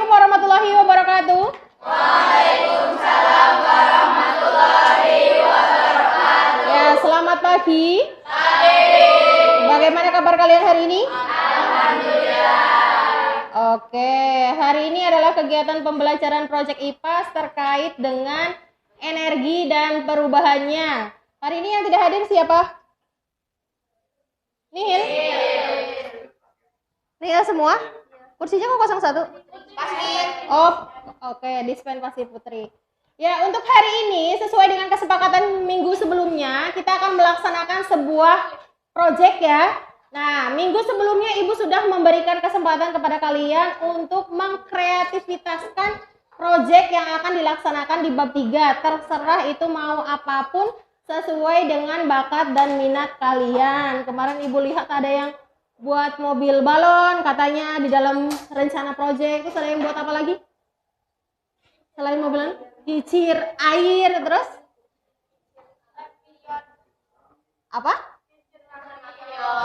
Assalamualaikum warahmatullahi wabarakatuh. Waalaikumsalam warahmatullahi wabarakatuh. Ya, selamat pagi. Pagi. Bagaimana kabar kalian hari ini? Alhamdulillah. Oke, hari ini adalah kegiatan pembelajaran proyek IPAS terkait dengan energi dan perubahannya. Hari ini yang tidak hadir siapa? Nihil? Nihil semua? Kursinya kok 01? Pasti. Oh, oke, dispen pasti Putri. Ya, untuk hari ini sesuai dengan kesepakatan minggu sebelumnya, kita akan melaksanakan sebuah proyek ya. Nah, minggu sebelumnya Ibu sudah memberikan kesempatan kepada kalian untuk mengkreativitaskan proyek yang akan dilaksanakan di bab 3. Terserah itu mau apapun sesuai dengan bakat dan minat kalian. Kemarin Ibu lihat ada yang buat mobil balon, katanya di dalam rencana proyek. Terus ada yang buat apa lagi? Selain mobilan, kicir air, terus apa?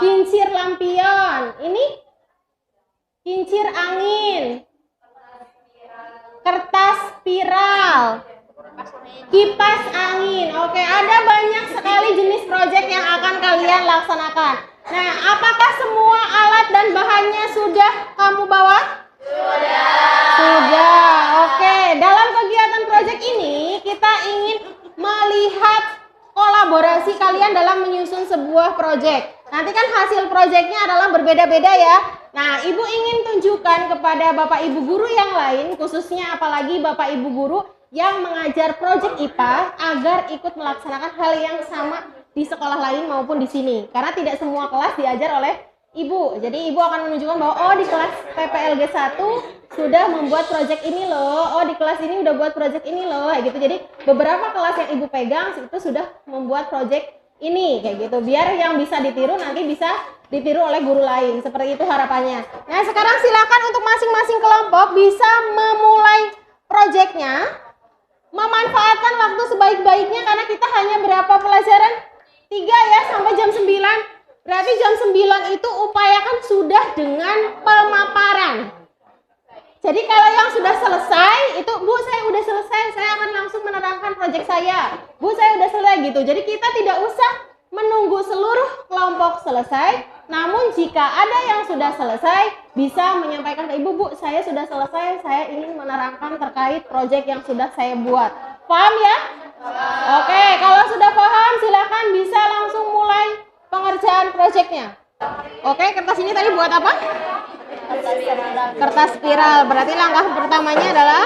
Kincir lampion. Ini kincir angin, kertas spiral, kipas angin. Oke, ada banyak sekali jenis proyek yang akan kalian laksanakan. Nah, apakah semua alat dan bahannya sudah kamu bawa? Sudah. Oke, dalam kegiatan proyek ini kita ingin melihat kolaborasi kalian dalam menyusun sebuah proyek. Nanti kan hasil proyeknya adalah berbeda-beda ya. Nah, Ibu ingin tunjukkan kepada Bapak Ibu guru yang lain, khususnya apalagi Bapak Ibu guru yang mengajar proyek IPA agar ikut melaksanakan hal yang sama di sekolah lain maupun di sini. Karena tidak semua kelas diajar oleh Ibu. Jadi Ibu akan menunjukkan bahwa oh di kelas PPLG 1 sudah membuat proyek ini loh. Oh di kelas ini udah buat proyek ini loh. Kayak gitu. Jadi beberapa kelas yang Ibu pegang itu sudah membuat proyek ini kayak gitu. Biar yang bisa ditiru nanti bisa ditiru oleh guru lain. Seperti itu harapannya. Nah, sekarang silakan untuk masing-masing kelompok bisa memulai proyeknya. Memanfaatkan waktu sebaik-baiknya karena kita hanya berapa pelajaran? 3 ya sampai jam 9. Berarti jam 9 itu upayakan sudah dengan pemaparan. Jadi kalau yang sudah selesai, itu Bu saya udah selesai, saya akan langsung menerangkan proyek saya. Bu saya udah selesai gitu. Jadi kita tidak usah menunggu seluruh kelompok selesai. Namun jika ada yang sudah selesai, bisa menyampaikan ke Ibu, Bu saya sudah selesai, saya ingin menerangkan terkait proyek yang sudah saya buat. Paham ya? Oke, kalau sudah paham silakan bisa langsung mulai pengerjaan proyeknya. Oke, kertas ini tadi buat apa? Kertas spiral. Berarti langkah pertamanya adalah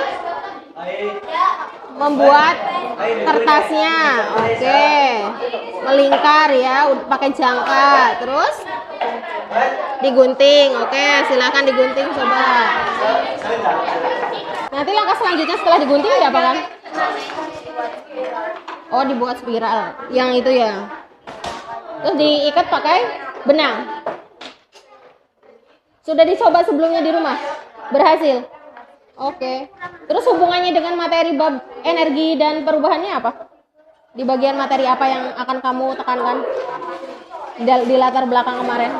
membuat kertasnya. Oke, melingkar ya, pakai jangka. Terus digunting. Oke, silakan digunting coba. Nanti langkah selanjutnya setelah digunting ya apa kan? Oh, dibuat spiral. Yang itu ya. Terus diikat pakai benang. Sudah dicoba sebelumnya di rumah? Berhasil? Oke. Terus hubungannya dengan materi bab energi dan perubahannya apa? Di bagian materi apa yang akan kamu tekankan di latar belakang kemarin?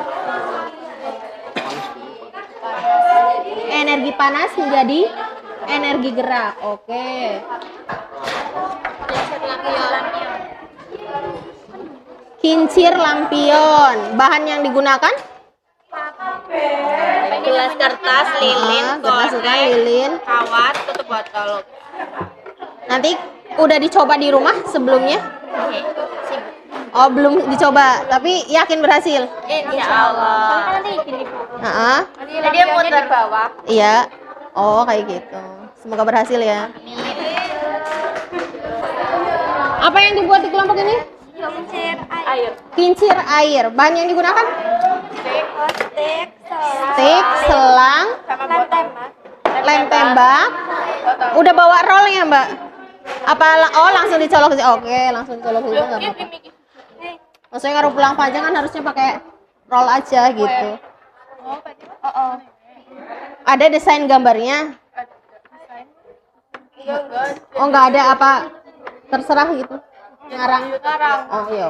Energi panas menjadi energi gerak. Oke. Kincir lampion. Bahan yang digunakan? Gelas kertas, lilin, lilin, kawat, tutup botol. Nanti udah dicoba di rumah sebelumnya? Oh, belum dicoba, tapi yakin berhasil? Insya Allah. Nanti gini Bu. Jadi dia muter bawah. Iya. Oh, kayak gitu. Semoga berhasil ya. Apa yang dibuat di kelompok ini? Kincir air. Kincir air. Bahan yang digunakan? Stik, selang, lem tembak. Udah bawa roll ya, Mbak? Apa langsung dicolok sih? Oke, langsung dicolok gitu enggak apa-apa. Maksudnya kalau pulang panjang kan harusnya pakai roll aja gitu. Ada desain gambarnya? Oh, nggak ada apa? Terserah gitu. Ngarang. Oh, iya.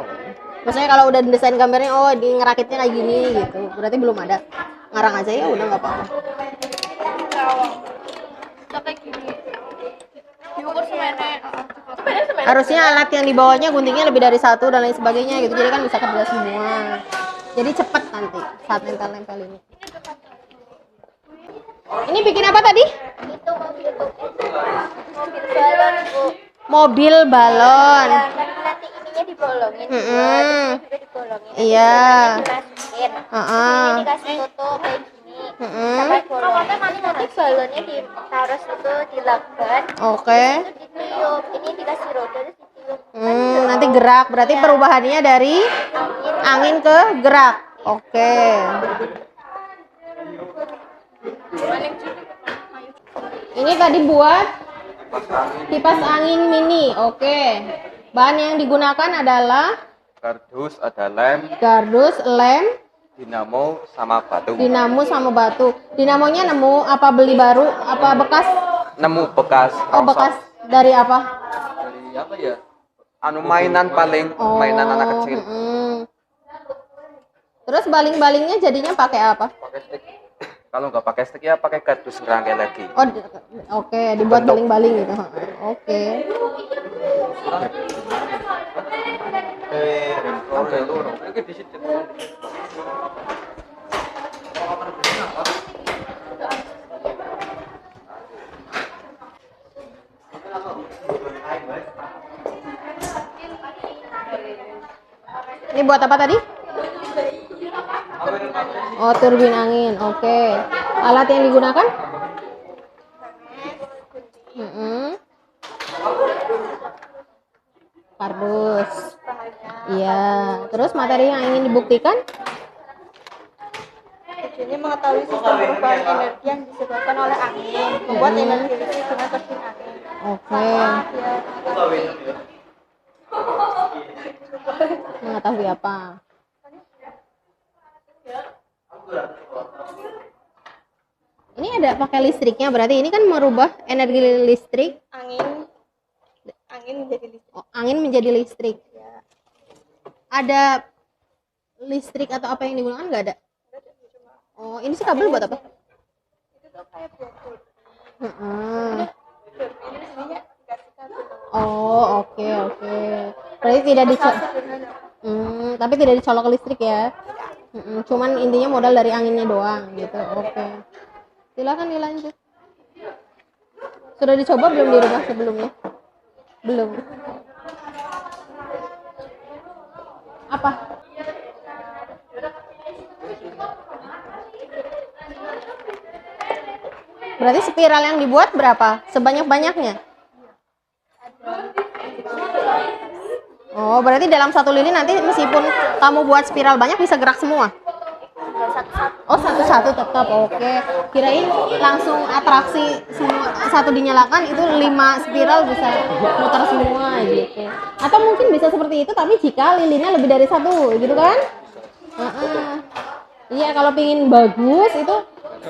Maksudnya kalau udah desain gambarnya, oh di ngerakitnya kayak gini gitu. Berarti belum ada. Ngarang aja ya udah nggak apa-apa. Harusnya alat yang dibawanya guntingnya lebih dari satu dan lain sebagainya gitu. Jadi kan bisa kerja semua. Jadi cepet nanti saat nempel-nempel ini. Ini bikin apa tadi? Itu mobil balon, Bu. Mobil balon. Ya, kan nanti ininya dibolongin dua, terus juga dibolongin. Iya. Dimasukin. Heeh. Ini dikasih tutup kayak gini. Sampai bolong. Nanti balonnya ditaruh situ, dilakban. Oke. Terus ditiup. Ini dikasih roda terus ditiup. Nanti gerak. Berarti perubahannya dari angin ke gerak. Oke. Ini tadi buat kipas angin mini. Oke. Bahan yang digunakan adalah Kardus, ada lem, gardus, lem, dinamo, sama batu. dinamo sama batu. Dinamonya nemu apa beli baru? Apa bekas? Nemu bekas. Oh, rongsok. bekas dari apa? Dari apa ya? Anu mainan paling, mainan anak kecil. Terus baling-balingnya jadinya pakai apa? Pakai stick. Kalau nggak pakai stick ya pakai kardus ngerangkai lagi. Oh, oke, dibuat baling-baling gitu. Oke. Oke, lu. Oke, di situ. Ini buat apa tadi? Oh, turbin angin. Oke. Alat yang digunakan? Kardus. Iya. Terus materi yang ingin dibuktikan? Tujuannya mengetahui sistem perubahan energi yang disebabkan oleh angin, membuat energi listrik dengan turbin angin. Oke. Mengetahui apa? Ini ada pakai listriknya, berarti ini kan merubah energi listrik. Angin menjadi listrik. Oh, angin menjadi listrik. Ya. Ada listrik atau apa yang digunakan? Nggak ada. Oh, ini sih kabel buat apa? Itu tuh kayak buat Heeh. ini sebenarnya dikasih kabel. Oh, oke. Berarti tidak tapi tidak dicolok ke listrik ya. Cuman intinya modal dari anginnya doang gitu. Oke. Silakan dilanjut. Sudah dicoba belum di rumah sebelumnya? Belum. Apa? Berarti spiral yang dibuat berapa? Sebanyak-banyaknya? Oh, berarti dalam satu lilin nanti meskipun kamu buat spiral banyak bisa gerak semua? Oh, satu-satu tetap. Oke. Kirain langsung atraksi semua satu dinyalakan itu 5 spiral bisa muter semua gitu. Atau mungkin bisa seperti itu tapi jika lilinnya lebih dari satu gitu kan? Iya, kalau pingin bagus itu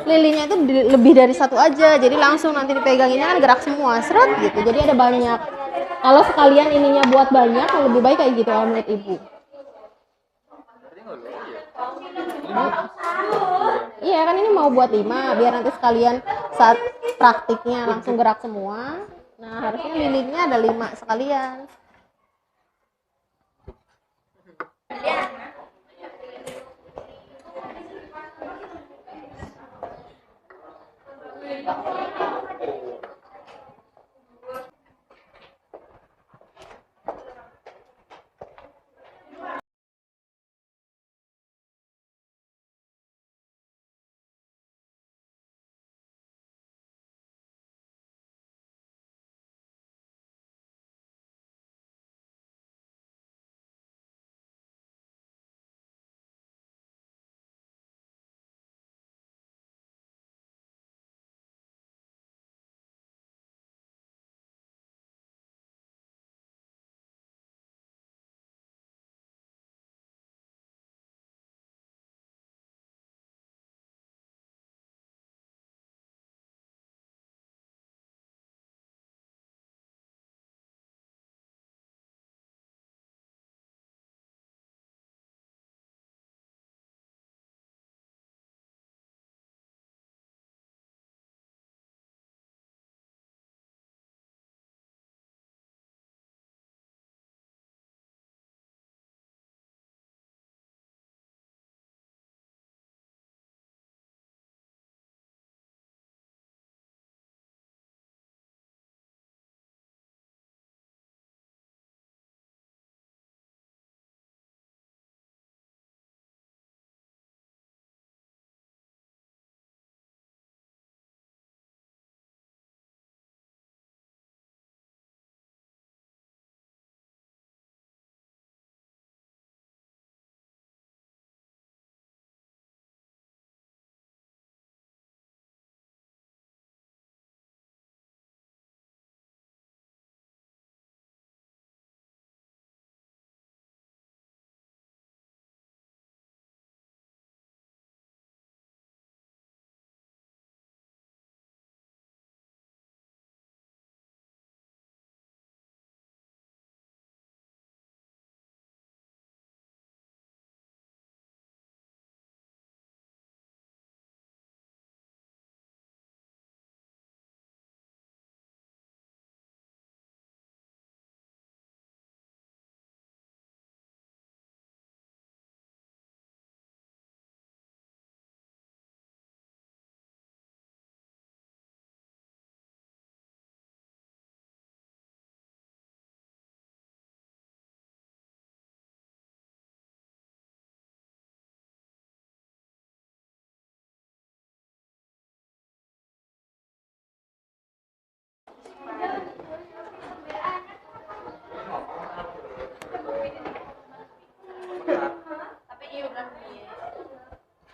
lilinnya itu lebih dari satu aja. Jadi langsung nanti dipeganginnya kan gerak semua, seret gitu. Jadi ada banyak. Kalau sekalian ininya buat banyak, lebih baik kayak gitu kalau menurut ibu. Iya kan ini mau buat 5 biar nanti sekalian saat praktiknya langsung gerak semua. Nah harusnya lilinnya ada 5 sekalian.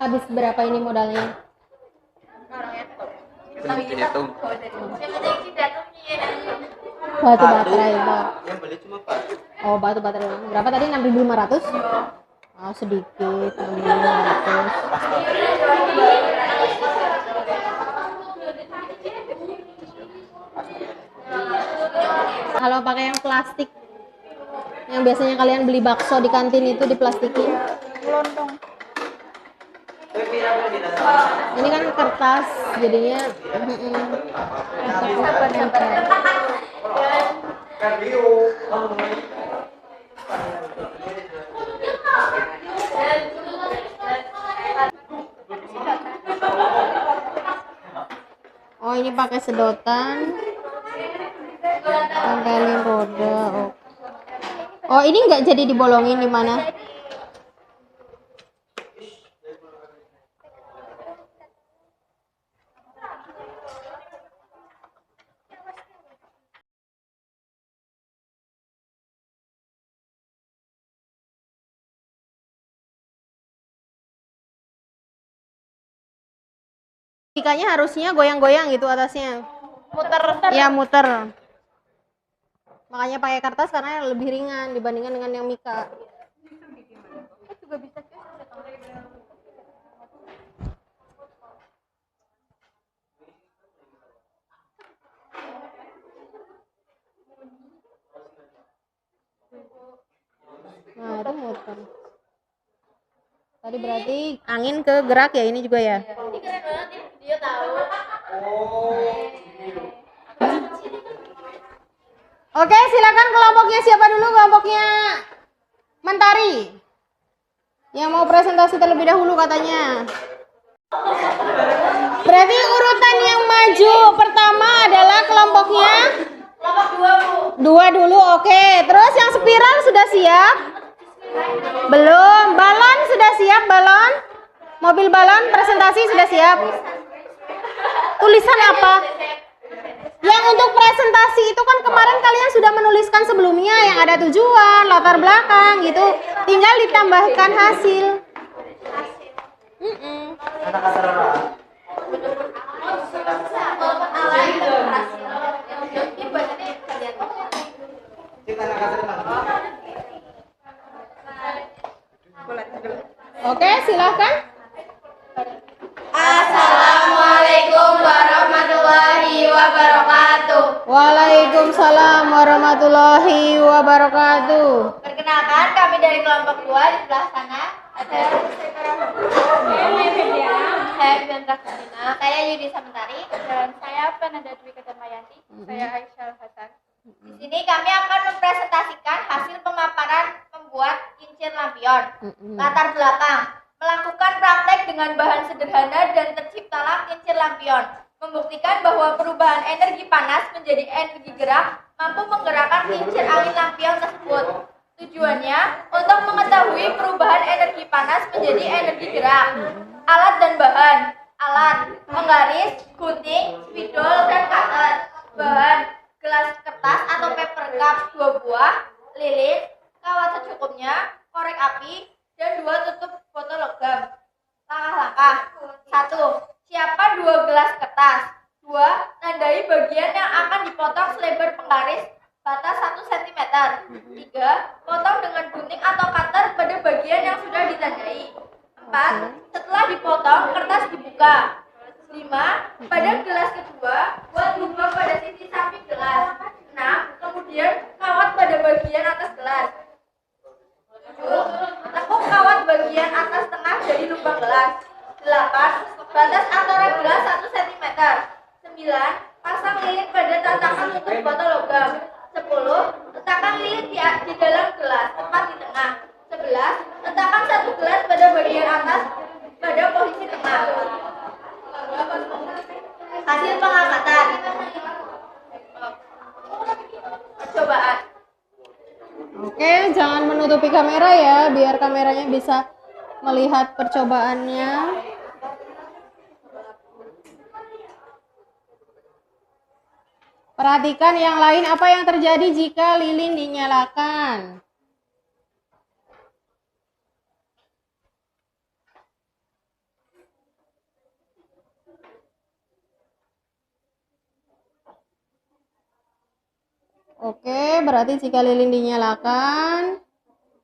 habis berapa ini modalnya? Belum dihitung. Batu baterai itu. Yang beli cuma batu. Oh, batu baterai. Berapa tadi? 6.500? Oh, sedikit. 6.500. Kalau pakai yang plastik, yang biasanya kalian beli bakso di kantin itu diplastikin. Lontong. Ini kan kertas, jadinya oh ini pakai sedotan, tempelin roda. Oh ini nggak jadi dibolongin di mana? Ikannya harusnya goyang-goyang gitu atasnya. Muter. Ya muter. Makanya pakai kertas karena lebih ringan dibandingkan dengan yang mika. Juga bisa sih. Nah itu muter. Tadi berarti angin ke gerak ya ini juga ya. Ini keren banget ya. Dia tahu. Oke, silakan kelompoknya siapa dulu? Kelompoknya Mentari. Yang mau presentasi terlebih dahulu katanya. Berarti urutan yang maju pertama adalah kelompoknya Kelompok 2, Bu. 2 dulu, oke. Terus yang spiral sudah siap? Belum. Balon sudah siap, balon? Mobil balon presentasi sudah siap? Tulisan apa? Yang untuk presentasi itu kan kemarin kalian sudah menuliskan sebelumnya yang ada tujuan, latar belakang gitu. Tinggal ditambahkan hasil. Oke, silahkan. Assalamualaikum warahmatullahi wabarakatuh. Waalaikumsalam warahmatullahi wabarakatuh. Perkenalkan, kami dari kelompok 2 di sebelah sana. Saya Biantra Kusina, saya Yudi Samentari, dan saya Fernanda Dwi Kedarmayanti. Saya Aisyah Hasan. Di sini kami akan mempresentasikan hasil pemaparan membuat kincir lampion. Latar belakang, melakukan praktek dengan bahan sederhana dan terciptalah kincir lampion. Membuktikan bahwa perubahan energi panas menjadi energi gerak mampu menggerakkan kincir angin lampion tersebut. Tujuannya untuk mengetahui perubahan energi panas menjadi energi gerak. Alat dan bahan. Alat, penggaris, gunting, spidol, dan cutter. Bahan, gelas kertas atau paper cup 2 buah, lilin, kawat secukupnya, korek api, dan 2 tutup botol logam. Langkah-langkah. 1. Siapkan 2 gelas kertas. 2. Tandai bagian yang akan dipotong selebar penggaris batas 1 cm. 3. Potong dengan gunting atau cutter pada bagian yang sudah ditandai. 4. Setelah dipotong, kertas dibuka. 5. Pada gelas kedua, buat lubang pada sisi samping gelas. 6. Kemudian kawat pada bagian atas gelas. 7. Tekuk kawat bagian atas tengah dari lubang gelas. 8. Batas antara gelas 1 cm. 9. Pasang lilin pada tatakan tutup botol logam. 10. Letakkan lilin di dalam gelas, tepat di tengah. 11. Letakkan 1 gelas pada bagian atas pada posisi tengah. Hasil pengamatan. Percobaan. Oke, jangan menutupi kamera ya, biar kameranya bisa melihat percobaannya. Perhatikan yang lain, apa yang terjadi jika lilin dinyalakan. Oke, berarti jika lilin dinyalakan.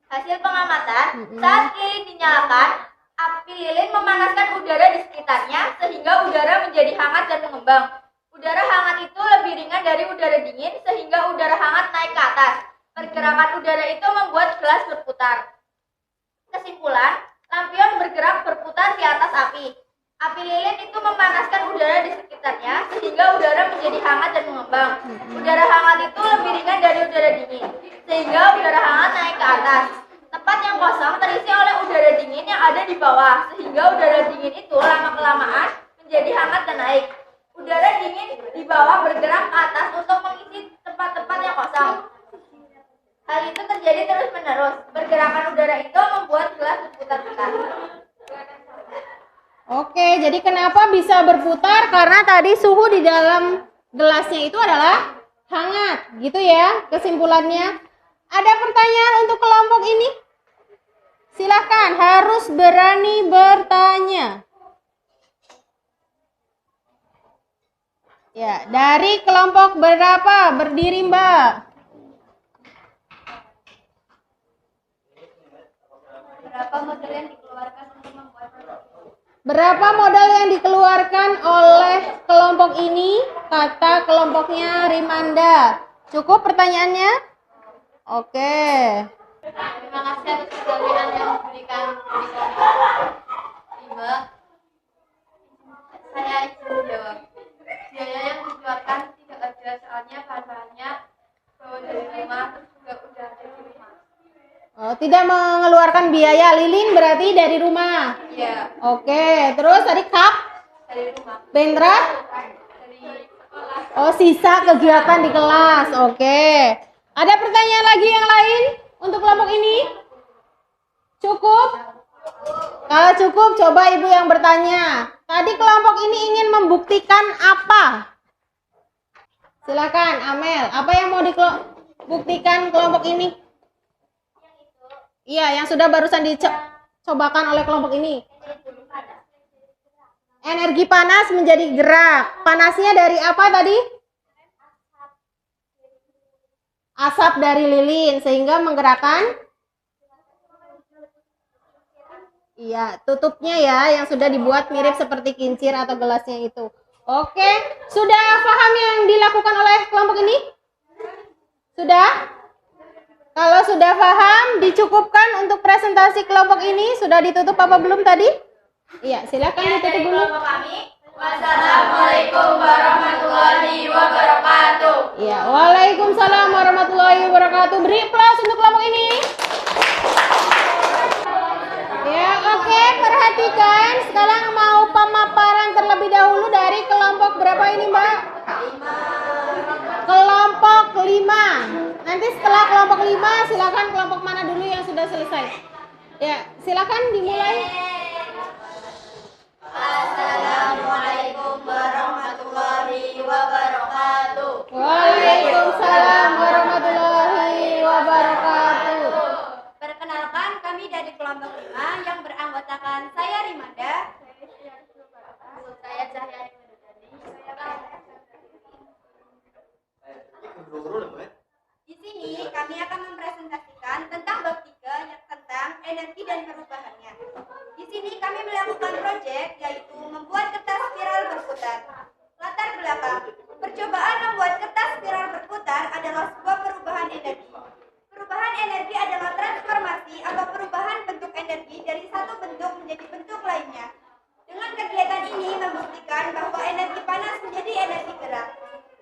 Hasil pengamatan, saat lilin dinyalakan, api lilin memanaskan udara di sekitarnya sehingga udara menjadi hangat dan mengembang. Udara hangat itu lebih ringan dari udara dingin sehingga udara hangat naik ke atas. Pergerakan udara itu membuat gelas berputar. Kesimpulan, lampion bergerak berputar di atas api. Api lilin itu memanaskan udara di sekitarnya sehingga udara menjadi hangat dan mengembang. Udara hangat itu lebih ringan dari udara dingin sehingga udara hangat naik ke atas. Tempat yang kosong terisi oleh udara dingin yang ada di bawah sehingga udara dingin itu lama-kelamaan menjadi hangat dan naik. Udara dingin di bawah bergerak ke atas untuk mengisi tempat-tempat yang kosong. Hal itu terjadi terus-menerus. Pergerakan udara itu membuat gelas berputar-putar. Oke, jadi kenapa bisa berputar? Karena tadi suhu di dalam gelasnya itu adalah hangat, gitu ya kesimpulannya. Ada pertanyaan untuk kelompok ini? Silahkan, harus berani bertanya. Ya, dari kelompok berapa? Berdiri, Mbak. Berapa model yang dikeluarkan untuk membuat produk? Berapa modal yang dikeluarkan oleh kelompok ini? Kata kelompoknya Rimanda. Cukup pertanyaannya? Oke. Terima kasih atas pertanyaan yang diberikan di kelompok 5. Saya izin menjawab. Biaya yang dikeluarkan tidak ada, soalnya bahan-bahannya bawa dari rumah, terus juga udah ada di rumah. Tidak mengeluarkan biaya. Lilin berarti dari rumah. Iya, Oke. Terus tadi Kap, dari rumah. Bendra? Dari sekolah. Oh, sisa kegiatan di kelas. Oke. Ada pertanyaan lagi yang lain untuk kelompok ini? Cukup? Kalau cukup, coba ibu yang bertanya. Tadi kelompok ini ingin membuktikan apa? Silakan, Amel. Apa yang mau dibuktikan kelompok ini? Iya, yang sudah barusan dicobakan oleh kelompok ini. Energi panas menjadi gerak. Panasnya dari apa tadi? Asap dari lilin sehingga menggerakkan. Iya, tutupnya ya yang sudah dibuat mirip seperti kincir atau gelasnya itu. Oke, sudah paham yang dilakukan oleh kelompok ini? Sudah? Kalau sudah paham, dicukupkan untuk presentasi kelompok ini. Sudah ditutup apa belum tadi? Iya, silakan ditutup dulu. Kami, wassalamualaikum warahmatullahi wabarakatuh. Iya, waalaikumsalam warahmatullahi wabarakatuh. Beri aplaus untuk kelompok ini. Ya, oke, perhatikan. Sekarang mau pemaparan terlebih dahulu dari kelompok berapa ini, Mbak? Kelompok 5. Nanti setelah kelompok 5, silakan kelompok mana dulu yang sudah selesai. Ya, silakan dimulai. Assalamualaikum warahmatullahi wabarakatuh. Waalaikumsalam warahmatullahi wabarakatuh. Perkenalkan, kami dari kelompok 5 yang beranggotakan saya Rimanda, saya Cahyani Mandudani, Di sini kami akan mempresentasikan tentang bab 3 yang tentang energi dan perubahannya. Di sini kami melakukan proyek yaitu membuat kertas spiral berputar. Latar belakang, percobaan membuat kertas spiral berputar adalah sebuah perubahan energi. Perubahan energi adalah transformasi atau perubahan bentuk energi dari satu bentuk menjadi bentuk lainnya. Dengan kegiatan ini membuktikan bahwa energi panas menjadi energi gerak.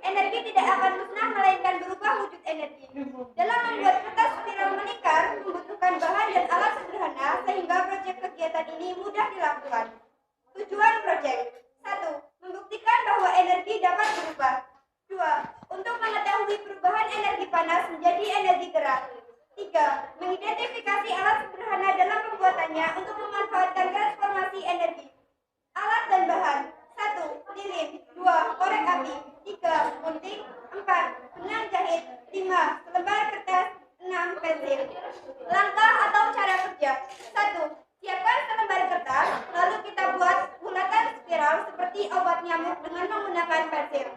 Energi tidak akan musnah melainkan berubah wujud energi. Dalam membuat kertas spiral melingkar membutuhkan bahan dan alat sederhana sehingga proyek kegiatan ini mudah dilakukan. Tujuan proyek: 1. Membuktikan bahwa energi dapat berubah. 2. Untuk mengetahui perubahan energi panas menjadi energi gerak. 3. Mengidentifikasi alat sederhana dalam pembuatannya untuk memanfaatkan transformasi energi. Alat dan bahan: 1. Lilin. 2. Korek api. 3. Gunting. 4. Benang jahit. 5. Selembar kertas. 6. Pensil. Langkah atau cara kerja: 1. Siapkan selembar kertas, lalu kita buat bulatan spiral seperti obat nyamuk dengan menggunakan pensil.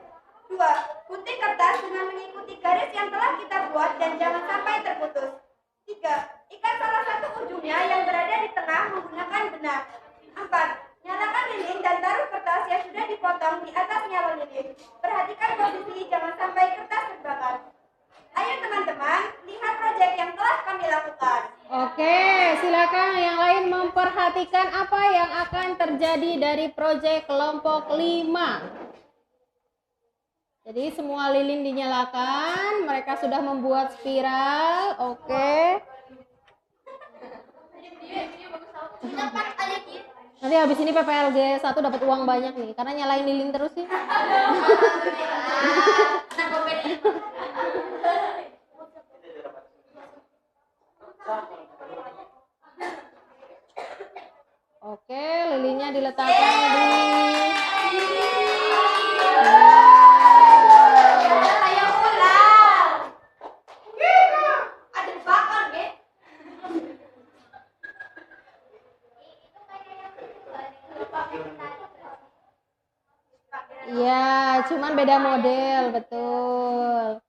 2. Gunting kertas dengan mengikuti garis yang telah kita buat dan jangan sampai terputus. 3. Ikat salah satu ujungnya yang berada di tengah menggunakan benang. 4. Nyalakan lilin dan taruh kertas yang sudah dipotong di atas nyala lilin. Perhatikan posisi jangan sampai kertas terbakar. Ayo teman-teman, lihat proyek yang telah kami lakukan. Oke, silakan yang lain memperhatikan apa yang akan terjadi dari proyek kelompok 5. Jadi semua lilin dinyalakan, mereka sudah membuat spiral. Oke. Nanti habis ini PPLG 1 dapat uang banyak nih, karena nyalain lilin terus sih. Oke, lilinnya diletakkan di Ayo pulang. Ada bakar, Ge. ya, cuman beda model, betul.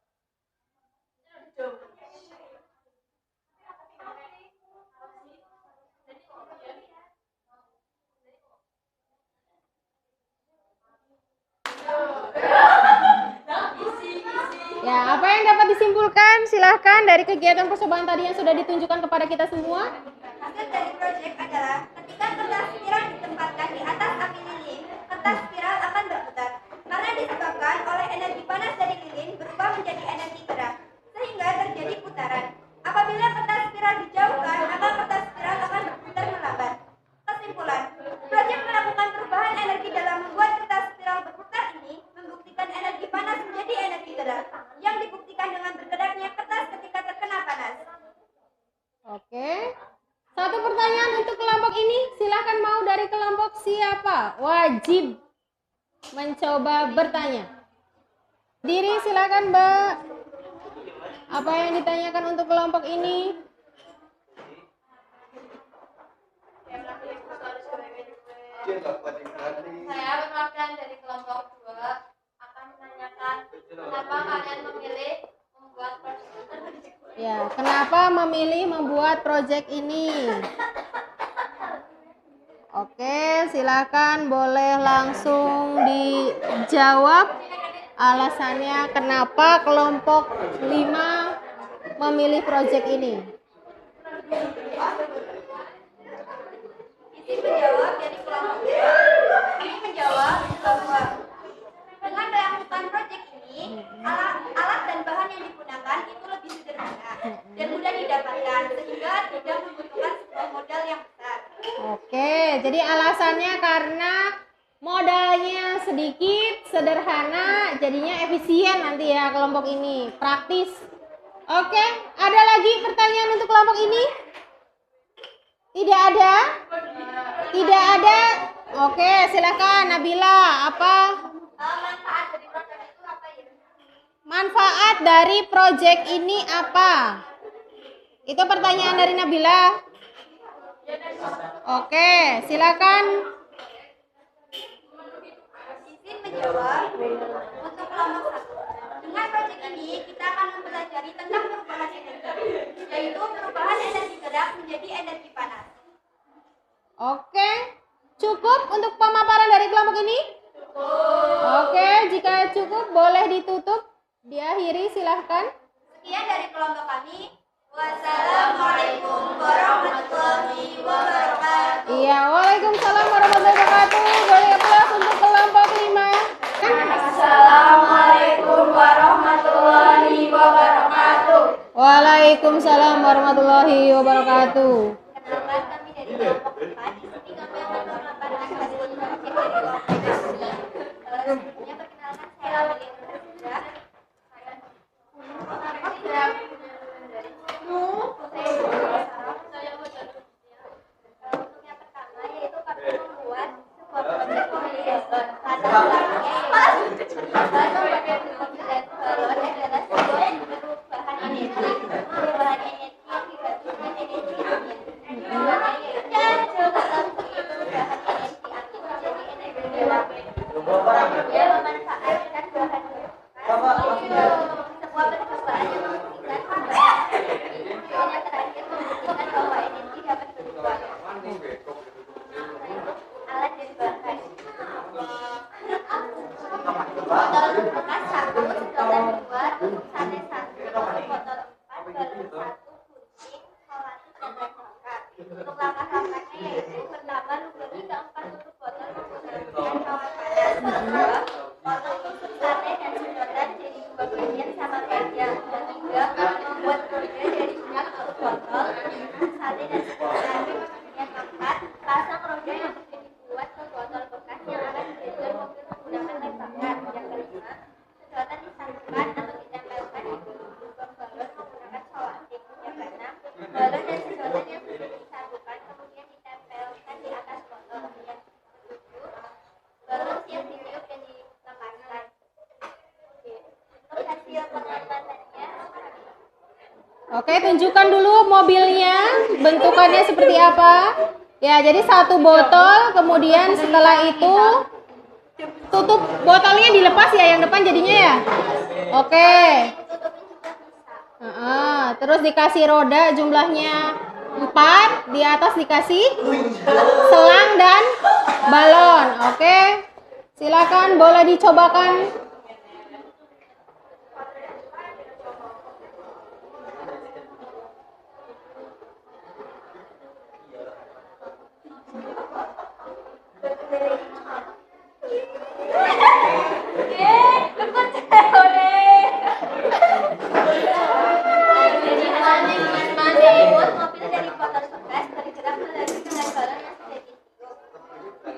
Ya, apa yang dapat disimpulkan? Silahkan dari kegiatan percobaan tadi yang sudah ditunjukkan kepada kita semua. Hasil dari proyek adalah ketika kertas spiral ditempatkan di atas api lilin, kertas spiral akan berputar. Karena disebabkan oleh energi panas dari lilin berubah menjadi energi gerak, sehingga terjadi putaran. Apabila kertas spiral dijauhkan, maka kertas spiral akan berputar melambat. Kesimpulan, proyek melakukan perubahan energi dalam membuat kertas spiral berputar ini membuktikan energi panas menjadi energi gerak, yang dibuktikan dengan bergeraknya kertas ketika terkena panas. Oke. Satu pertanyaan untuk kelompok ini, silahkan mau dari kelompok siapa? Wajib mencoba bertanya. Diri silakan Mbak. Apa yang ditanyakan untuk kelompok ini? Saya perwakilan dari kelompok 2 akan menanyakan kenapa kalian memilih membuat proyek ini. Ya, kenapa memilih membuat proyek ini? Oke, silakan boleh langsung dijawab alasannya kenapa kelompok 5 memilih proyek ini. Izin menjawab dari kelompok 2. Kami menjawab bahwa dengan melakukan proyek ini, alat dan bahan yang digunakan itu lebih sederhana dan mudah didapatkan sehingga tidak membutuhkan sebuah modal yang besar. Oke, jadi alasannya karena modalnya sedikit, sederhana, jadinya efisien nanti ya kelompok ini, praktis. Oke, ada lagi pertanyaan untuk kelompok ini? Tidak ada? Tidak ada? Oke, silakan Nabila, apa? Manfaat dari proyek itu apa ya? Manfaat dari proyek ini apa? Itu pertanyaan dari Nabila. Oke, silakan. Izin menjawab untuk kelompok 1. Dengan proyek ini kita akan mempelajari tentang perubahan energi, yaitu perubahan energi gerak menjadi energi panas. Oke, cukup untuk pemaparan dari kelompok ini? Oke, jika cukup boleh ditutup, diakhiri silahkan. Sekian dari kelompok kami. Wassalamualaikum warahmatullahi wabarakatuh. Iya, waalaikumsalam warahmatullahi wabarakatuh. Boleh aplaus untuk kelompok 5. Assalamualaikum warahmatullahi wabarakatuh. Waalaikumsalam warahmatullahi wabarakatuh. Kenalkan kami dari kelompok 4. Di sini kami akan memaparkan hasil proyek dari kelompok ini. Sebelumnya perkenalkan saya Amelia Nurhazra. Untuk yang pertama yaitu kami membuat sebuah proyek kombinasi balon adalah sebuah perubahan energi yang digabungkan energi angin. Dan juga perubahan energi angin menjadi energi gerak. sama saja. Dan tiga, membuat roda dari minyak ke botol, sate dan sekitar. Yang keempat, pasang roda yang sudah dibuat ke botol bekas yang akan dijadikan mobil menggunakan lem bakar. Yang kelima, sedotan disatukan atau ditempelkan di lubang balon menggunakan solantik. Yang keenam, balon dan sedotan yang sudah disatukan kemudian ditempelkan di atas botol. Yang ketujuh, balon siap ditiup dan dilepaskan. Untuk hasil pengambatannya, Oke, tunjukkan dulu mobilnya, bentukannya seperti apa. Ya, jadi satu botol, kemudian setelah itu tutup botolnya dilepas ya, yang depan jadinya ya. Oke. Terus dikasih roda jumlahnya 4, di atas dikasih selang dan balon. Oke. Silakan boleh dicobakan. membuat mobil dari botol bekas bergerak melalui dengan balon yang sudah ditiup.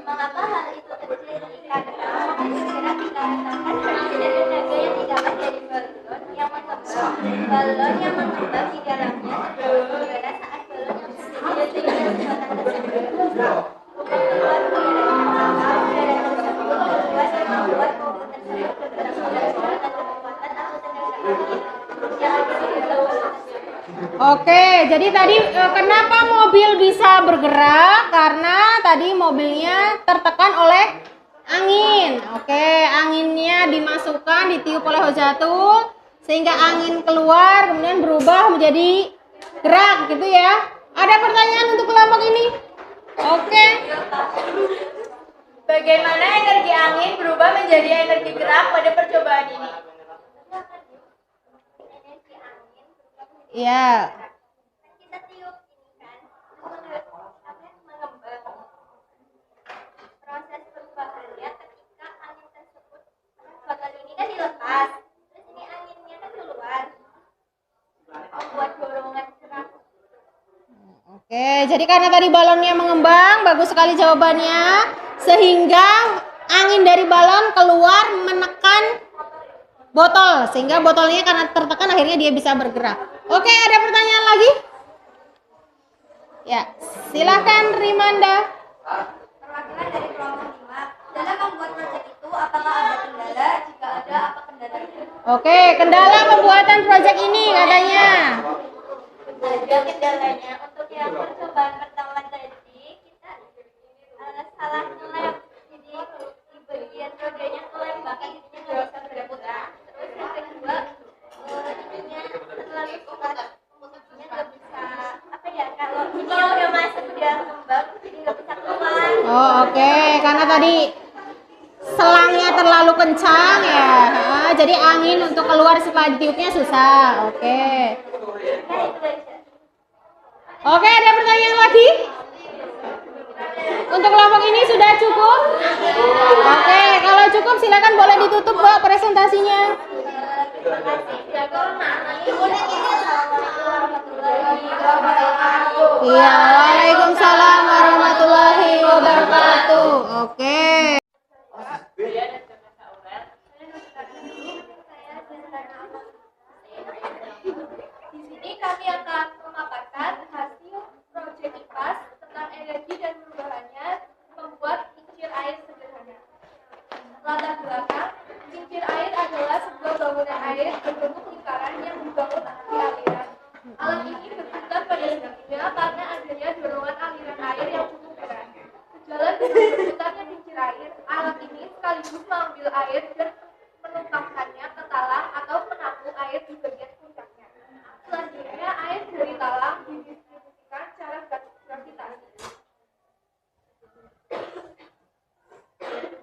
Mengapa hal itu terjadi? Karena mobil bergerak dikarenakan hasil dari tenaga yang didapat dari balon yang mengembang. Balon yang mengembang di dalamnya terbawa udara saat balon yang sudah diisi dengan muatan tersebut keluar udara tersebut membuat mobil tersebut bergerak dengan kekuatan atau tenaga angin yang ada di dalam balon tersebut. Oke, jadi tadi kenapa mobil bisa bergerak? Karena tadi mobilnya tertekan oleh angin. Oke, anginnya dimasukkan, ditiup oleh Hojatul sehingga angin keluar kemudian berubah menjadi gerak gitu ya. Ada pertanyaan untuk kelompok ini? Oke. Bagaimana energi angin berubah menjadi energi gerak pada percobaan ini? Energi angin Ya. kita tiup ini kan mengembang. Proses perubahannya ketika angin tersebut botol ini kan dilepas, terus ini anginnya kan keluar, membuat dorongan gerak. Oke, jadi karena tadi balonnya mengembang, bagus sekali jawabannya. Sehingga angin dari balon keluar menekan botol, sehingga botolnya karena tertekan akhirnya dia bisa bergerak. Oke, ada pertanyaan lagi? Ya, silahkan Rimanda. Perwakilan dari kelompok 5, dalam membuat proyek itu apakah ada kendala? Jika ada, apa kendalanya? Oke, kendala pembuatan proyek ini katanya. Ada kendalanya. Untuk yang percobaan pertama tadi kita salah ngelem, jadi di bagian rodanya ngelem bahkan ininya nggak bisa berputar. Terus yang kedua ininya terlalu kuat, ininya nggak bisa apa ya, kalau ini udah masuk udah kembang jadi nggak bisa keluar. Oh, oke, karena tadi selangnya terlalu kencang ya. Jadi angin untuk keluar setelah ditiupnya susah. Oke. Nah itu aja. Oke, ada pertanyaan lagi? Untuk kelompok ini sudah cukup? Oke, kalau cukup silakan boleh ditutup Mbak presentasinya. Terima kasih. Assalamualaikum warahmatullahi wabarakatuh. Iya, waalaikumsalam warahmatullahi wabarakatuh. Oke. Di sini kami akan memaparkan hasil proyek IPAS tentang energi dan perubahannya membuat kincir air sederhana. Latar belakang, kincir air adalah sebuah bangunan air berbentuk lingkaran yang dibangun di aliran. Alat ini berguna pada dindingnya karena adanya dorongan aliran air yang cukup deras. Sejalan dengan berputarnya kincir air, alat ini sekaligus mengambil air dan menumpahkannya ke talang atau penampung air di bagian puncaknya. Selanjutnya, air dari talang didistribusikan secara gravitasi.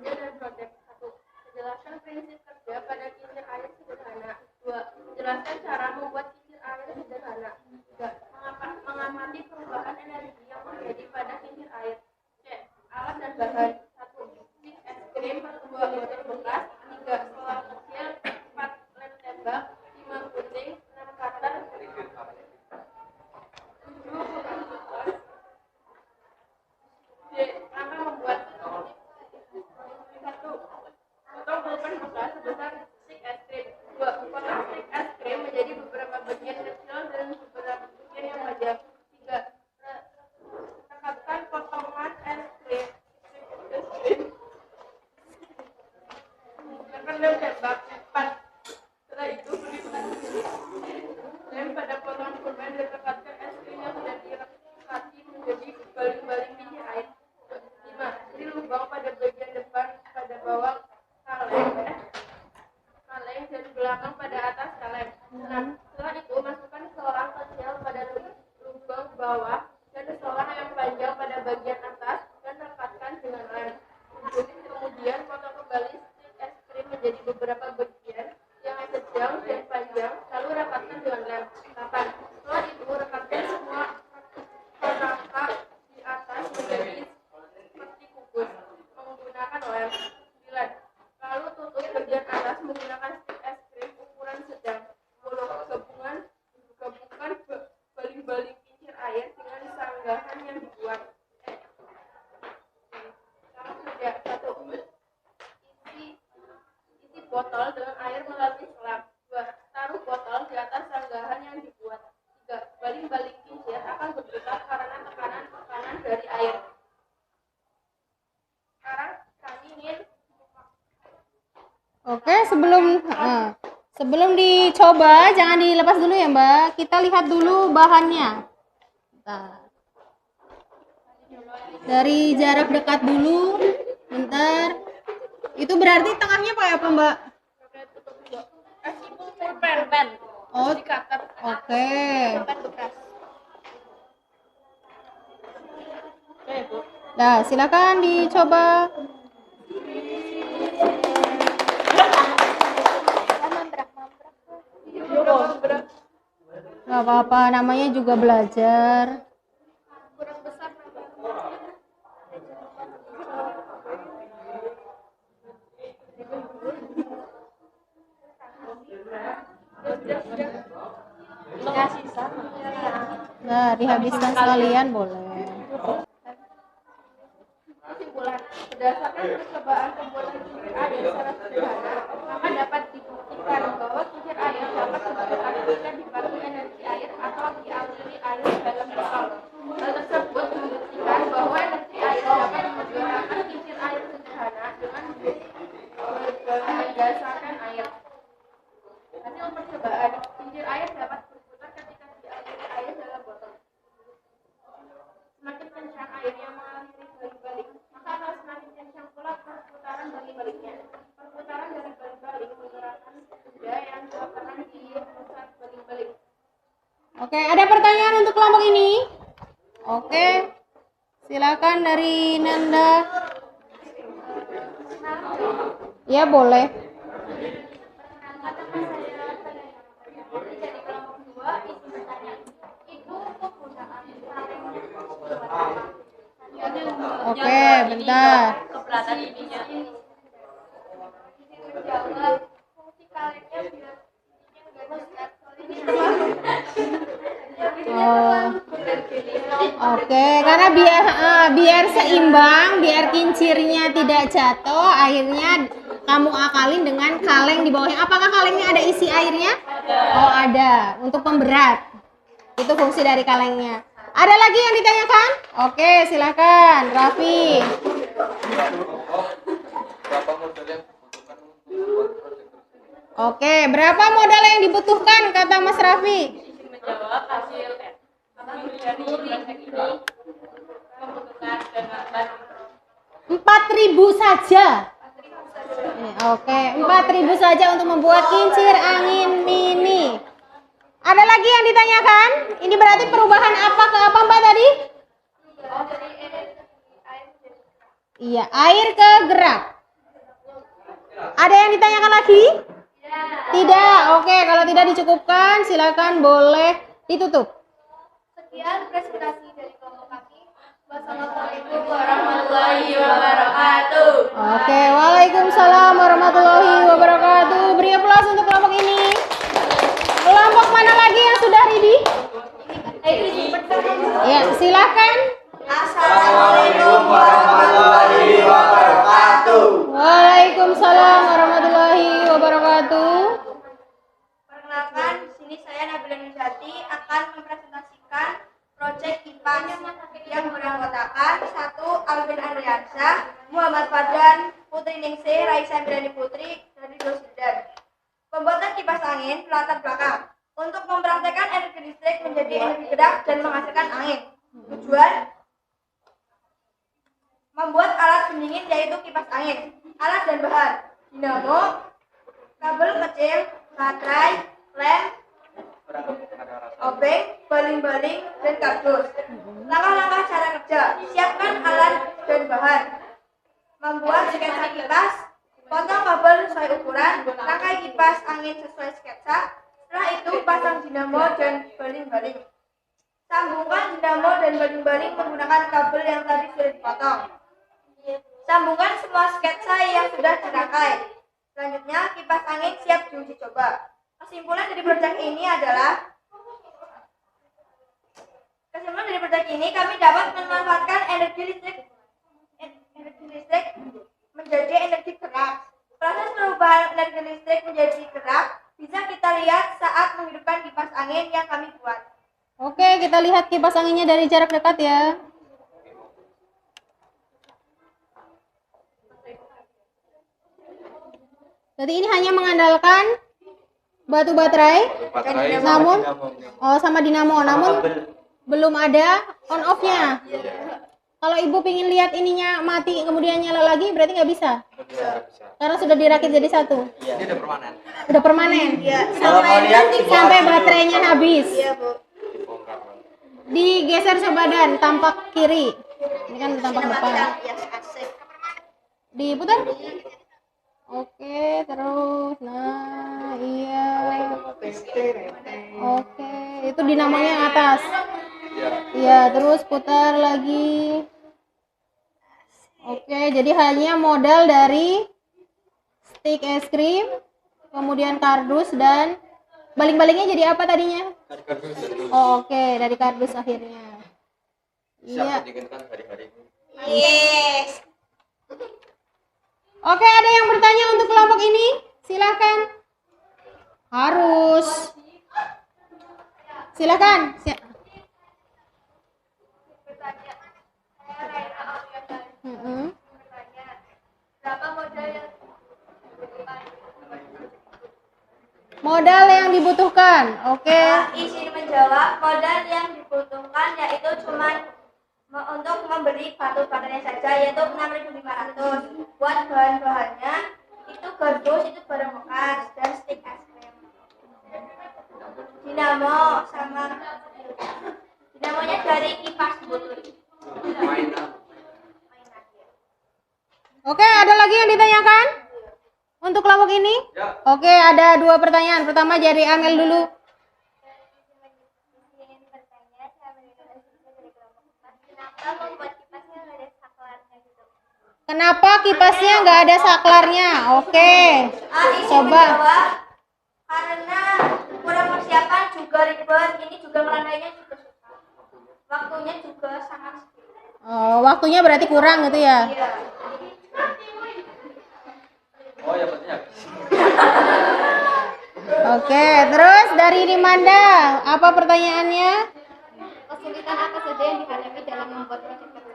Dengan proyek 1. Menjelaskan prinsip kerja pada kincir air sederhana. 2. Menjelaskan cara membuat kincir air sederhana. 3. Mengamati perubahan energi yang terjadi pada kincir air. C. Alat dan bahan. 1. Stik es krim, 2 botol bekas, 3. Selang kecil, 4 lem tembak, belakang pada atas kaleng. Nah, setelah itu masukkan seloang kecil pada lubang bawah dan seloang yang panjang pada bagian atas dan rekatkan dengan lem. Kemudian potong kembali stik es krim menjadi beberapa bagian yang sedang dan panjang, lalu rekatkan dengan lem. 8. Setelah itu rekatkan semua rangka di atas menjadi seperti kubus menggunakan lem. 9. Lalu tutup bagian atas menggunakan stik es krim ukuran sedang. 10. Gabungkan baling-baling kincir air dengan sanggahan yang dibuat. Lalu sudah 1. Isi botol dengan air melalui selang. 2. Taruh botol di atas sanggahan yang dibuat. 3. Baling-baling kincir akan berputar karena tekanan dari air. Sekarang kami ingin Oke, sebelum dicoba jangan dilepas dulu ya Mbak. Kita lihat dulu bahannya. Bentar. Dari jarak dekat dulu. Bentar. Itu berarti tengahnya pakai apa Mbak? pulpen. Oh, Dikater. oke. Pulpen bekas. Nah, silakan dicoba. Gak apa-apa, namanya juga belajar. Kurang besar Nah, dihabiskan sekalian boleh. Kesimpulan, berdasarkan percobaan pembuatan kincir air secara sederhana, maka dapat dibuktikan bahwa kincir air dapat dihasilkan ketika dipakai energi air atau dialiri air dalam botol. Hal tersebut membuktikan bahwa energi air dapat menggerakkan kincir air sederhana dengan berdasarkan air. Hasil percobaan, kincir air dapat berputar ketika dialiri air dalam botol. Semakin kencang air yang mengaliri baling-baling, maka akan semakin kencang pula perputaran baling-balingnya. Perputaran dari baling-baling menggerakkan benda yang terkena di pusat baling-baling. Oke, ada pertanyaan untuk kelompok ini? Oke, silakan dari Nanda. Ya boleh. Jadi kelompok 2 isi pertanyaan itu penggunaan Oke, bentar. keberatan ininya. Menjawab fungsi kalengnya biar ininya enggak dicat. Oke, karena biar seimbang, biar kincirnya tidak jatuh, akhirnya kamu akalin dengan kaleng di bawahnya. Apakah kalengnya ada isi airnya? Oh, ada. Untuk pemberat. Itu fungsi dari kalengnya. Ada lagi yang ditanyakan? Oke, silakan, Raffi. Berapa modal yang dibutuhkan untuk membuat proyek tersebut? Oke, berapa modal yang dibutuhkan kata Mas Raffi? Menjawab hasil dari proyek ini membutuhkan dana 4.000 saja. Oke, 4.000 saja untuk membuat kincir angin mini. Ada lagi yang ditanyakan? Ini berarti perubahan apa ke apa Mbak tadi? dari energi air. Iya, air ke gerak. Ada yang ditanyakan lagi? Tidak. Oke, kalau tidak dicukupkan silakan boleh ditutup. Sekian presentasi dari kelompok kami. Wassalamualaikum warahmatullahi wabarakatuh. Oke, waalaikumsalam warahmatullahi wabarakatuh. Beri aplaus untuk kelompok ini. Kelompok mana lagi yang sudah ready? Ya, silakan. Assalamualaikum warahmatullahi wabarakatuh. Waalaikumsalam warahmatullahi wabarakatuh. Perkenalkan, di sini saya Nabila Nurjati akan mempresentasikan proyek IPA yang beranggotakan 1. Alvin Andriansyah, Muhammad Fadlan, Putri Ningsih, Raisa Mirani Putri dari Dosidan. Pembuatan kipas angin latar belakang untuk mempraktekkan energi listrik menjadi energi gerak dan menghasilkan angin. Tujuan membuat alat pendingin yaitu kipas angin. Alat dan bahan dinamo, kabel kecil, materai, lem, obeng, baling-baling, dan kardus. Langkah-langkah cara kerja: siapkan alat dan bahan, membuat sketsa kipas, potong kabel sesuai ukuran, rangkai kipas angin sesuai sketsa. Setelah itu pasang dinamo dan baling-baling. Sambungkan dinamo dan baling-baling menggunakan kabel yang tadi sudah dipotong. Sambungkan semua sketsa yang sudah dirangkai. Selanjutnya, kipas angin siap diuji coba. Kesimpulan dari proyek ini kami dapat memanfaatkan energi listrik menjadi energi gerak. Proses perubahan energi listrik menjadi gerak bisa kita lihat saat menghidupkan kipas angin yang kami buat. Oke, kita lihat kipas anginnya dari jarak dekat ya. Jadi ini hanya mengandalkan batu baterai, namun sama dinamo, namun belum ada on off-nya. Kalau ibu pingin lihat ininya mati kemudian nyala lagi, berarti nggak bisa. Karena sudah dirakit jadi satu. Ini udah permanen. Udah permanen. Iya, Sampai baterainya habis. Iya, Bu. Digeser coba dan tampak kiri. Ini kan tampak depan. Diputar. Oke, terus. Nah, iya. Oke, itu dinamonya yang atas. Iya, terus putar lagi. Oke, jadi hanya modal dari stick es krim, kemudian kardus dan baling-balingnya jadi apa tadinya? Oh, oke, dari kardus akhirnya. Iya. Yes. Oke, ada yang bertanya untuk kelompok ini? Silakan. Harus. Silakan. Berapa modal yang Modal yang dibutuhkan. Oke. izin menjawab, modal yang dibutuhkan yaitu cuma untuk membeli batu-batunya saja, yaitu 6.500. Buat bahan-bahannya itu kardus, itu barang bekas, dan stik es krim, dinamo, sama dinamonya dari kipas butut. Oke, ada lagi yang ditanyakan untuk kelompok ini? Ya. Oke, ada 2 pertanyaan. Pertama dari Amel dulu. Kenapa kipasnya nggak ada saklarnya? Oke, Izin coba. menjawab, karena kurang persiapan juga ribet, ini juga ngerangkainya juga susah, waktunya juga sangat sedikit. Oh, waktunya berarti kurang gitu ya? Iya. Oh ya pentingnya. Oke, terus dari Rimanda, apa pertanyaannya? Kesulitan apa saja yang dihadapi dalam membuat proyek tersebut?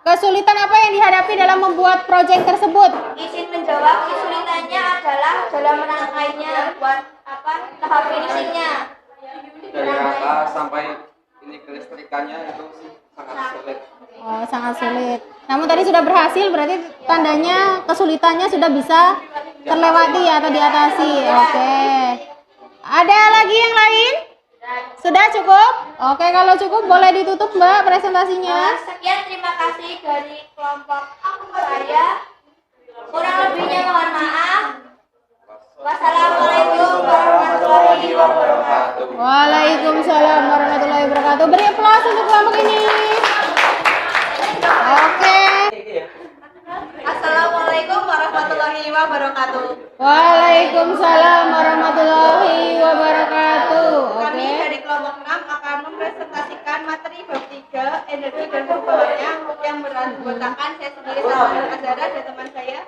Kesulitan apa yang dihadapi dalam membuat proyek tersebut? Izin menjawab, kesulitannya adalah dalam merangkainya, buat tahap finishingnya. Dari rangka sampai ini kelistrikannya itu sih sangat sulit. Oh, sangat sulit. Namun tadi sudah berhasil, berarti tandanya kesulitannya sudah bisa terlewati atau diatasi. Oke. Ada lagi yang lain? Sudah cukup? Oke, kalau cukup boleh ditutup Mbak presentasinya. Sekian, terima kasih dari kelompok saya. Kurang lebihnya mohon maaf. Wassalamualaikum warahmatullahi wabarakatuh. Waalaikumsalam warahmatullahi wabarakatuh. Beri aplaus untuk kelompok ini. Oke. Assalamualaikum warahmatullahi wabarakatuh. Waalaikumsalam warahmatullahi wabarakatuh. Kami Oke. dari kelompok 6 akan mempresentasikan materi bab 3 energi dan perubahannya yang beranggotakan saya sendiri sama Azara dan teman saya.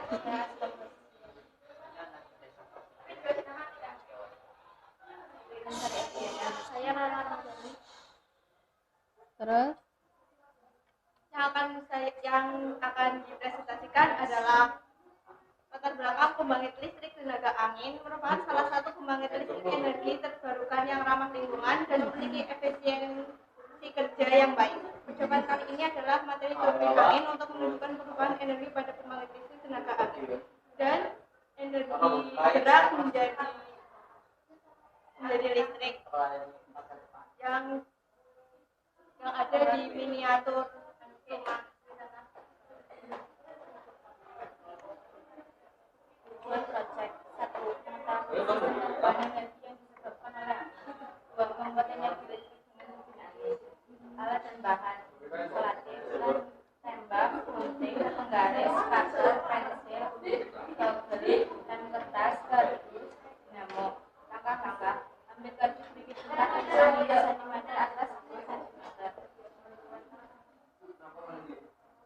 Saya Rana Ramdhani. Terus? Yang akan dipresentasikan adalah latar belakang pembangkit listrik tenaga angin merupakan salah satu pembangkit listrik energi terbarukan yang ramah lingkungan dan memiliki efisiensi kerja yang baik. Percobaan kali ini adalah materi turbin angin untuk menunjukkan perubahan energi pada pembangkit listrik tenaga angin dan energi gerak menjadi menjadi listrik yang ada di miniatur rumah. Tujuan proyek 1. Mengetahui perubahan energi yang disebabkan oleh 2. Membuat energi listrik dengan menggunakan alat dan bahan insulatif dan tembak, gunting, penggaris, cutter, pensil, kabel, lem kertas, kardus, dinamo. Langkah-langkah: ambil kardus sedikit rendah dan 5 cm atas 10 cm.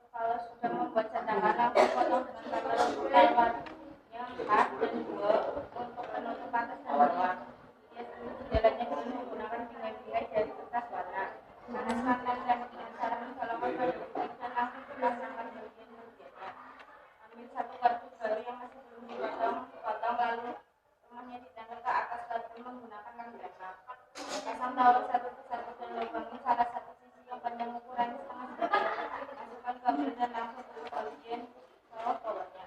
Kalau sudah membuat cetakan, langsung potong dengan kabel lewat yang hard dan 2 untuk penutup atas dan bawah. Hias jalannya dengan menggunakan bingkai-bingkai dari kertas warna. Panaskan lem dengan cara mencolokkan pada listrik dan langsung dipasangkan bagian-bagiannya. Ambil 1 kardus baru yang masih belum dipotong, lalu rumahnya ditempel ke atas kardus menggunakan lem tembak. Pasang tawar satu persatu dan lubangi salah satu sisi yang panjang ukurannya setengah cm. Masukkan kabel dan langsung tutup bagian bawah tawarnya.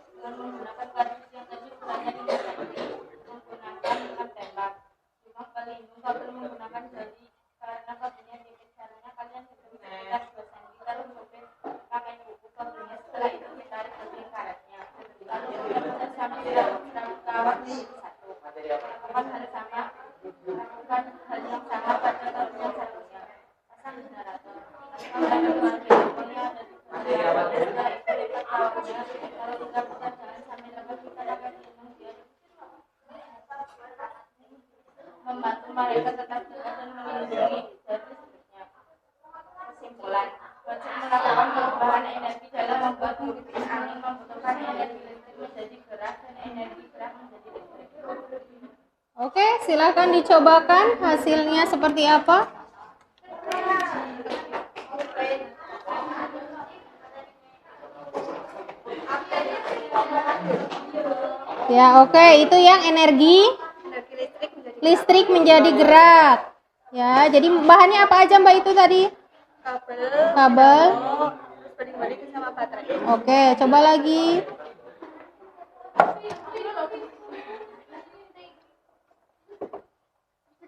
Dengan menggunakan kardus yang tadi ukurannya 5 cm, menggunakan lem tembak. Rumah pelindung kabel menggunakan jari karena kabelnya tipis. Caranya kalian sebelum sekitar 2 cm, lalu sobek pakai buku kabelnya. Setelah itu ditarik bagian karetnya, lalu dilepas sampai kawat menjadi satu. Lakukan hal yang sama pada kabel yang satunya. Pasang generator. Kalau ada pengnya ada di setelah itu lipat tawarnya, lalu putar-putar jalan sampai lepas kita dapat dihitung dia. Membantu mereka tetap dekat dan melindungi dari listriknya. Kesimpulan: proyek melakukan perubahan energi dalam membuat mobil angin membutuhkan energi listrik menjadi gerak dan energi gerak menjadi listrik. Oke, silakan dicobakan hasilnya seperti apa. Ya, oke, itu yang energi listrik menjadi gerak. Ya, jadi bahannya apa aja Mbak itu tadi? Kabel. Balik-balik sama baterai. Oke, coba lagi.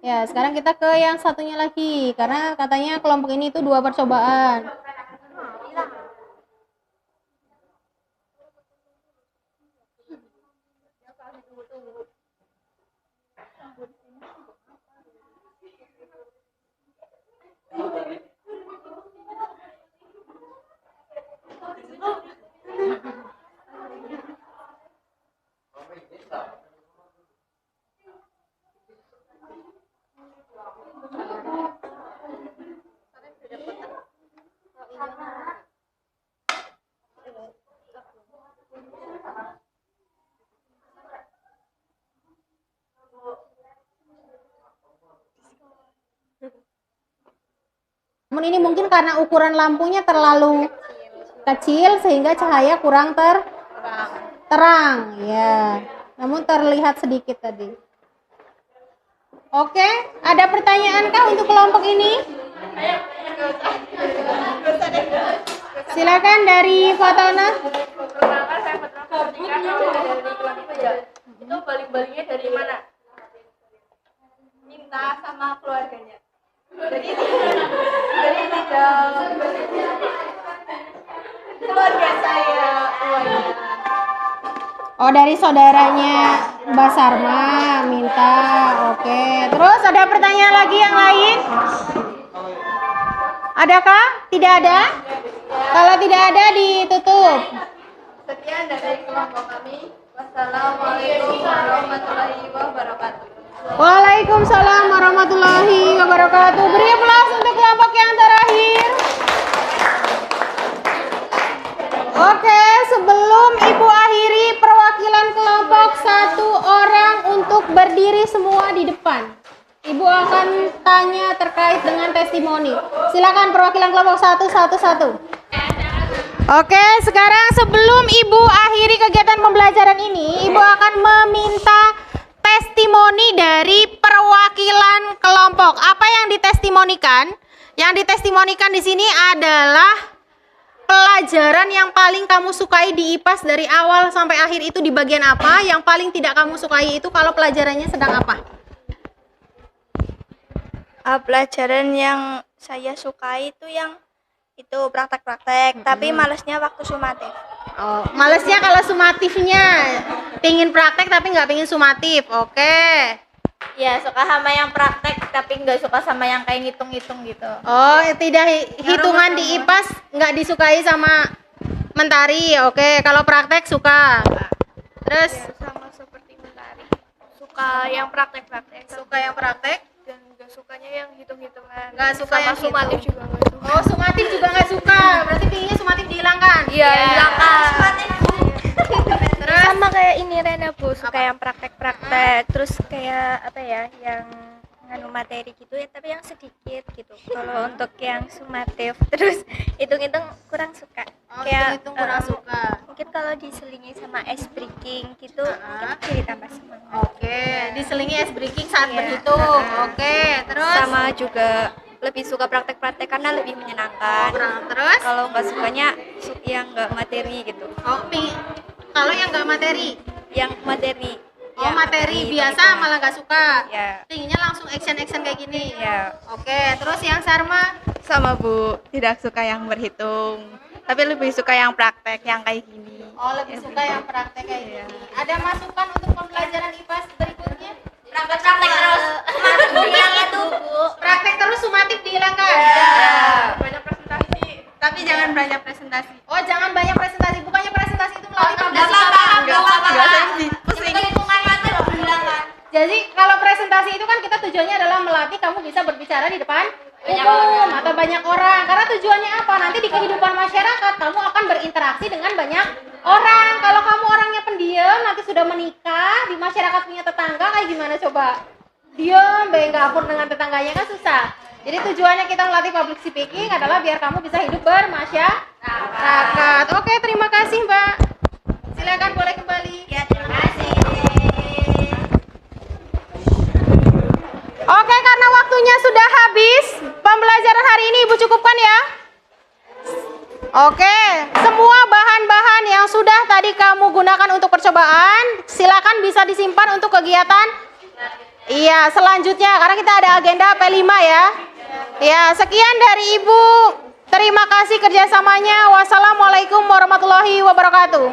Ya, sekarang kita ke yang satunya lagi, karena katanya kelompok ini itu 2 percobaan. Namun ini mungkin karena ukuran lampunya terlalu kecil sehingga cahaya kurang terang, ya. Namun terlihat sedikit tadi. Oke, ada pertanyaankah untuk kelompok ini? Silakan dari Fatana. Perkenalkan, saya Fatima dari kelompok ya. Itu balik-baliknya dari mana? Minta sama keluarganya. Jadi tidak keluarga saya uangnya. Oh, dari saudaranya Mbak Sarma minta. Oke. Terus ada pertanyaan lagi yang lain? Adakah? Tidak ada? Kalau tidak ada ditutup. Sekian dari kelompok kami. Wassalamualaikum warahmatullahi wabarakatuh. Waalaikumsalam warahmatullahi wabarakatuh. Beri aplaus untuk kelompok yang terakhir. Oke, sebelum Ibu akhiri, perwakilan kelompok 1 orang untuk berdiri semua di depan. Ibu akan tanya terkait dengan testimoni. Silakan perwakilan kelompok 1. Oke, sekarang sebelum Ibu akhiri kegiatan pembelajaran ini, Ibu akan meminta testimoni dari perwakilan kelompok. Apa yang ditestimonikan? Yang ditestimonikan di sini adalah pelajaran yang paling kamu sukai di IPAS dari awal sampai akhir itu di bagian apa? Yang paling tidak kamu sukai itu kalau pelajarannya sedang apa? Pelajaran yang saya sukai itu yang itu praktek-praktek, tapi malesnya waktu sumatif. Oh, malesnya kalau sumatifnya. Pingin praktek tapi nggak pingin sumatif. Oke. Ya, suka sama yang praktek tapi nggak suka sama yang kayak ngitung-ngitung gitu. Oh, tidak hitungan di IPAS nggak disukai sama Mentari. Oke, kalau praktek suka. Terus Sama seperti Mentari. Suka yang praktek-praktek. suka yang praktek? Dan nggak sukanya yang hitung-hitungan. Nggak suka Sama yang sumatif hitung. juga nggak suka. Oh, sumatif juga nggak suka. Berarti pinginnya sumatif dihilangkan. Iya, hilangkan. Terus Sama kayak ini Rena Bu, suka yang praktek-praktek. Terus kayak apa ya, yang nganu materi gitu ya, tapi yang sedikit gitu. Kalau untuk yang sumatif, terus hitung-hitung kurang suka. oh, itu kurang suka. Mungkin kalau diselingi sama ice breaking gitu, mungkin jadi tambah semangat. Oke, diselingi ice breaking saat Iya. berhitung. Oke, terus Sama juga lebih suka praktek-praktek karena lebih menyenangkan. terus Kalau nggak sukanya yang nggak materi gitu. oh, kalau yang nggak materi. Yang materi. Oh, yang materi materi, biasa hitung-hitungan. malah nggak suka. Ya. Pinginnya langsung action kayak gini. Ya. Oke, terus yang Sarma? Sama Bu, tidak suka yang berhitung, tapi lebih suka yang praktek yang kayak gini. Oh, lebih suka yang praktek kayak gini. Ada masukan untuk pembelajaran IPAS berikutnya? Praktek terus. Yang itu Bu. Praktek terus sumatif dihilangkan. Banyak presentasi, tapi jangan banyak presentasi. Oh, jangan banyak presentasi. Bukannya presentasi itu melalui Nggak apa-apa. Pusing. Jadi kalau presentasi itu kan kita tujuannya adalah melatih kamu bisa berbicara di depan umum atau banyak orang. Karena tujuannya apa? Nanti di kehidupan masyarakat kamu akan berinteraksi dengan banyak orang. Kalau kamu orangnya pendiam, nanti sudah menikah, di masyarakat punya tetangga kayak gimana coba? Diam, nggak akur dengan tetangganya kan susah. Jadi tujuannya kita melatih public speaking adalah biar kamu bisa hidup bermasyarakat. Oke, terima kasih Mbak. Silakan boleh kembali. Ya, terima kasih. Oke, karena waktunya sudah habis, pembelajaran hari ini Ibu cukupkan ya. Oke, semua bahan-bahan yang sudah tadi kamu gunakan untuk percobaan, silakan bisa disimpan untuk kegiatan. Iya, selanjutnya karena kita ada agenda P5 ya. Ya, sekian dari Ibu. Terima kasih kerjasamanya. Wassalamualaikum warahmatullahi wabarakatuh.